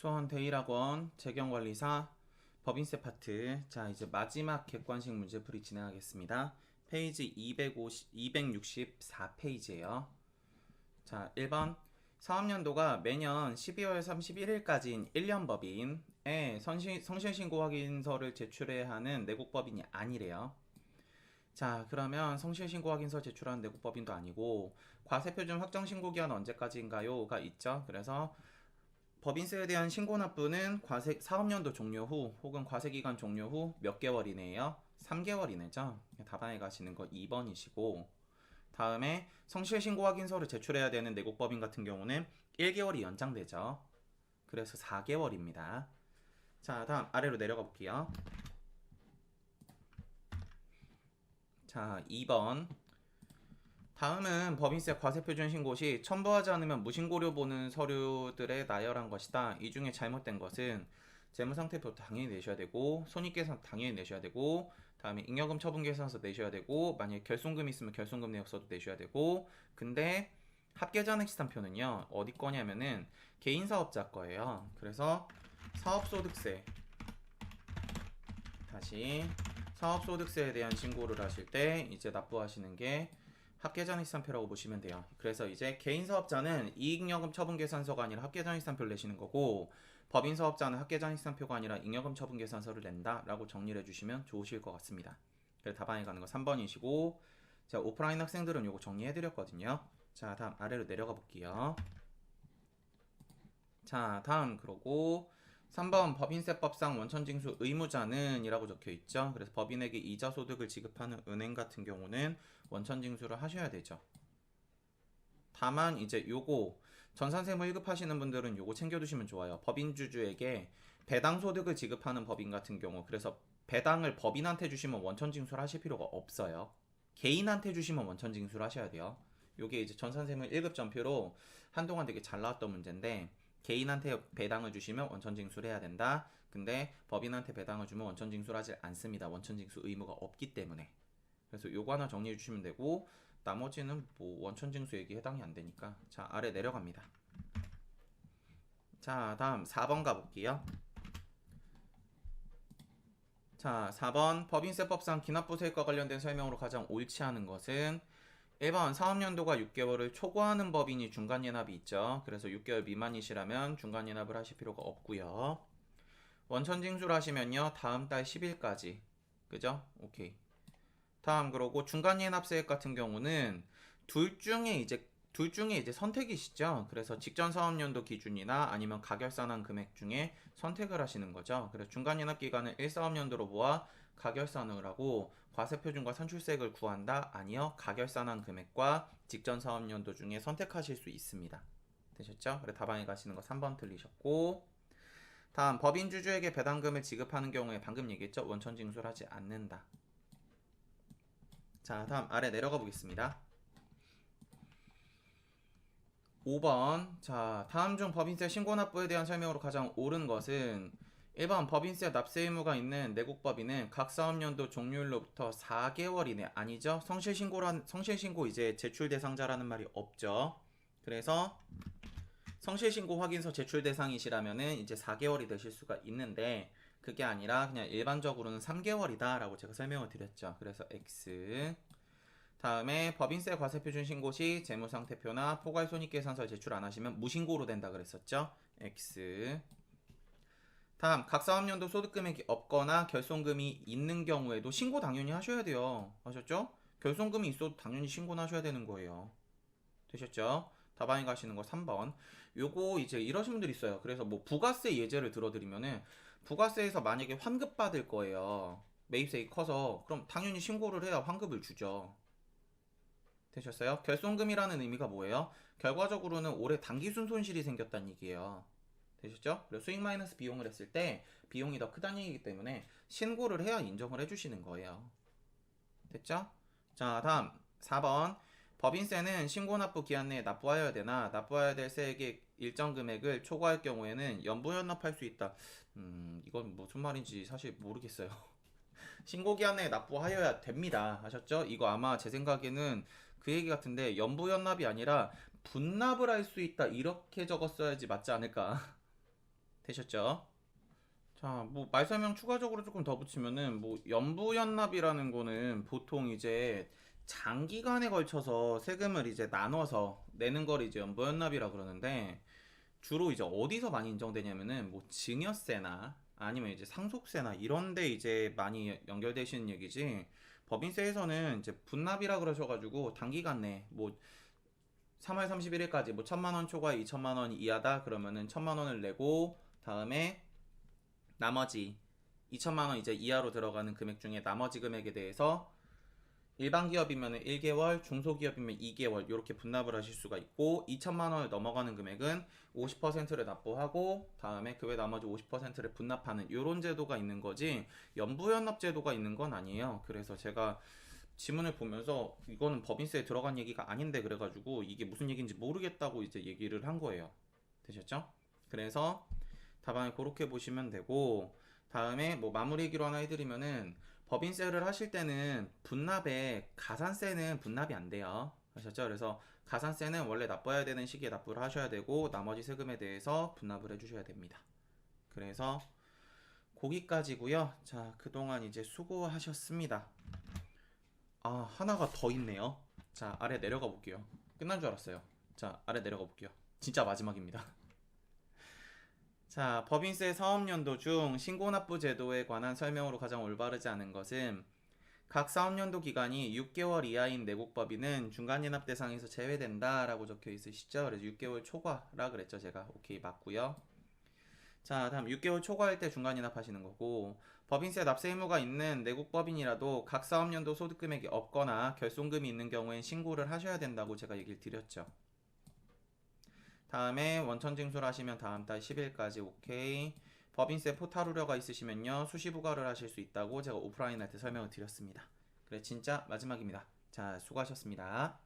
수원 대일학원 재경관리사 법인세 파트. 자, 이제 마지막 객관식 문제풀이 진행하겠습니다. 페이지 264페이지예요. 자, 1번 사업연도가 매년 12월 31일까지인 1년 법인에 성실신고 확인서를 제출해야 하는 내국법인이 아니래요. 자, 그러면 성실신고 확인서 제출하는 내국법인도 아니고 과세표준 확정신고기한 언제까지인가요?가 있죠. 그래서 법인세에 대한 신고 납부는 사업연도 종료 후 혹은 과세기간 종료 후 몇 개월 이내예요? 3개월 이내죠. 답안에 가시는 거 2번이시고, 다음에 성실신고 확인서를 제출해야 되는 내국법인 같은 경우는 1개월이 연장되죠. 그래서 4개월입니다. 자, 다음 아래로 내려가 볼게요. 자, 2번. 다음은 법인세 과세표준 신고 시 첨부하지 않으면 무신고료 보는 서류들에 나열한 것이다. 이 중에 잘못된 것은 재무상태표 당연히 내셔야 되고, 손익계산 당연히 내셔야 되고, 다음에 잉여금 처분계산서 내셔야 되고, 만약에 결손금 있으면 결손금 내역서도 내셔야 되고. 근데 합계잔액시산표는요 어디 거냐면은 개인사업자 거예요. 그래서 사업소득세, 다시 사업소득세에 대한 신고를 하실 때 이제 납부하시는 게 합계잔액시산표라고 보시면 돼요. 그래서 이제 개인사업자는 이익여금 처분계산서가 아니라 합계잔액시산표를 내시는 거고, 법인사업자는 합계잔액시산표가 아니라 잉여금 처분계산서를 낸다 라고 정리를 해주시면 좋으실 것 같습니다. 그래서 답안에 가는 거 3번이시고, 자, 오프라인 학생들은 요거 정리해드렸거든요. 자, 다음 아래로 내려가 볼게요. 자, 다음 그러고 3번 법인세법상 원천징수 의무자는 이라고 적혀있죠. 그래서 법인에게 이자소득을 지급하는 은행 같은 경우는 원천징수를 하셔야 되죠. 다만 이제 요거 전산세무 1급 하시는 분들은 요거 챙겨두시면 좋아요. 법인주주에게 배당소득을 지급하는 법인 같은 경우, 그래서 배당을 법인한테 주시면 원천징수를 하실 필요가 없어요. 개인한테 주시면 원천징수를 하셔야 돼요. 요게 이제 전산세무 1급 전표로 한동안 되게 잘 나왔던 문제인데, 개인한테 배당을 주시면 원천징수를 해야 된다. 근데 법인한테 배당을 주면 원천징수를 하지 않습니다. 원천징수 의무가 없기 때문에. 그래서 요거 하나 정리해 주시면 되고, 나머지는 뭐 원천징수 얘기 해당이 안 되니까. 자, 아래 내려갑니다. 자, 다음 4번 가볼게요. 자, 4번 법인세법상 기납부세액과 관련된 설명으로 가장 옳지 않은 것은 1번 사업연도가 6개월을 초과하는 법인이 중간예납이 있죠. 그래서 6개월 미만이시라면 중간예납을 하실 필요가 없고요. 원천징수를 하시면요 다음 달 10일까지, 그죠? 오케이. 다음 그러고 중간예납세액 같은 경우는 둘 중에 이제 선택이시죠. 그래서 직전 사업연도 기준이나 아니면 가결산한 금액 중에 선택을 하시는 거죠. 그래서 중간예납 기간을 1사업연도로 모아 가결산을 하고 과세표준과 산출세액을 구한다? 아니요. 가결산한 금액과 직전 사업연도 중에 선택하실 수 있습니다. 되셨죠? 그래서 답안에 가시는 거 3번 틀리셨고, 다음 법인주주에게 배당금을 지급하는 경우에 방금 얘기했죠? 원천징수를 하지 않는다. 자, 다음 아래 내려가 보겠습니다. 5번. 자, 다음 중 법인세 신고납부에 대한 설명으로 가장 옳은 것은 1번 법인세 납세 의무가 있는 내국법인은 각 사업연도 종료일로부터 4개월 이내, 아니죠? 성실신고 이제 제출 대상자라는 말이 없죠. 그래서 성실신고 확인서 제출 대상이시라면은 이제 4개월이 되실 수가 있는데, 그게 아니라 그냥 일반적으로는 3개월이다 라고 제가 설명을 드렸죠. 그래서 X. 다음에 법인세 과세표준 신고 시 재무상태표나 포괄손익계산서 제출 안 하시면 무신고로 된다 그랬었죠. X. 다음 각 사업연도 소득금액이 없거나 결손금이 있는 경우에도 신고 당연히 하셔야 돼요. 아셨죠? 결손금이 있어도 당연히 신고는 하셔야 되는 거예요. 되셨죠? 답안에 가시는 거 3번. 요거 이제 이러신 분들 있어요. 그래서 뭐 부가세 예제를 들어드리면은, 부가세에서 만약에 환급 받을 거예요. 매입세액이 커서. 그럼 당연히 신고를 해야 환급을 주죠. 되셨어요? 결손금이라는 의미가 뭐예요? 결과적으로는 올해 단기순 손실이 생겼다는 얘기예요. 되셨죠? 그리고 수익 마이너스 비용을 했을 때 비용이 더 크다는 얘기이기 때문에 신고를 해야 인정을 해주시는 거예요. 됐죠? 자, 다음 4번. 법인세는 신고납부 기한 내에 납부하여야 되나, 납부해야 될 세액의 일정 금액을 초과할 경우에는 연부연납할 수 있다. 이건 무슨 말인지 사실 모르겠어요. 신고기한 내에 납부하여야 됩니다. 하셨죠? 이거 아마 제 생각에는 그 얘기 같은데, 연부연납이 아니라 분납을 할 수 있다 이렇게 적었어야지 맞지 않을까. 되셨죠? 자, 뭐 말 설명 추가적으로 조금 더 붙이면은 뭐 연부연납이라는 거는 보통 이제 장기간에 걸쳐서 세금을 이제 나눠서 내는 걸 이제 연부연납이라 그러는데 주로 이제 어디서 많이 인정되냐면은 뭐 증여세나 아니면 이제 상속세나 이런 데 이제 많이 연결되시는 얘기지. 법인세에서는 이제 분납이라 그러셔가지고 단기간 내 뭐 3월 31일까지 뭐 1,000만 원 초과에 2,000만 원 이하다 그러면은 1,000만 원을 내고 다음에 나머지 2천만 원 이제 이하로 들어가는 금액 중에 나머지 금액에 대해서 일반 기업이면 1개월, 중소기업이면 2개월 이렇게 분납을 하실 수가 있고 2천만 원을 넘어가는 금액은 50%를 납부하고 다음에 그 외 나머지 50%를 분납하는 이런 제도가 있는 거지 연부연납 제도가 있는 건 아니에요. 그래서 제가 지문을 보면서 이거는 법인세에 들어간 얘기가 아닌데 그래가지고 이게 무슨 얘기인지 모르겠다고 이제 얘기를 한 거예요. 되셨죠? 그래서 답안을 그렇게 보시면 되고 다음에 뭐 마무리기로 하나 해드리면은 법인세를 하실 때는 분납에 가산세는 분납이 안 돼요. 아셨죠? 그래서 가산세는 원래 납부해야 되는 시기에 납부를 하셔야 되고 나머지 세금에 대해서 분납을 해주셔야 됩니다. 그래서 거기까지고요. 자, 그동안 이제 수고하셨습니다. 아, 하나가 더 있네요. 자, 아래 내려가 볼게요. 끝난 줄 알았어요. 자, 아래 내려가 볼게요. 진짜 마지막입니다. 자, 법인세 사업연도 중 신고납부 제도에 관한 설명으로 가장 올바르지 않은 것은 각 사업연도 기간이 6개월 이하인 내국법인은 중간연납 대상에서 제외된다 라고 적혀 있으시죠? 그래서 6개월 초과라 그랬죠 제가. 오케이, 맞고요. 자, 다음 6개월 초과할 때 중간연납 하시는 거고 법인세 납세 의무가 있는 내국법인이라도 각 사업연도 소득금액이 없거나 결손금이 있는 경우엔 신고를 하셔야 된다고 제가 얘기를 드렸죠. 다음에 원천 징수를 하시면 다음 달 10일까지 오케이. 법인세 포탈 우려가 있으시면요 수시 부과를 하실 수 있다고 제가 오프라인 할 때 설명을 드렸습니다. 그래 진짜 마지막입니다. 자, 수고하셨습니다.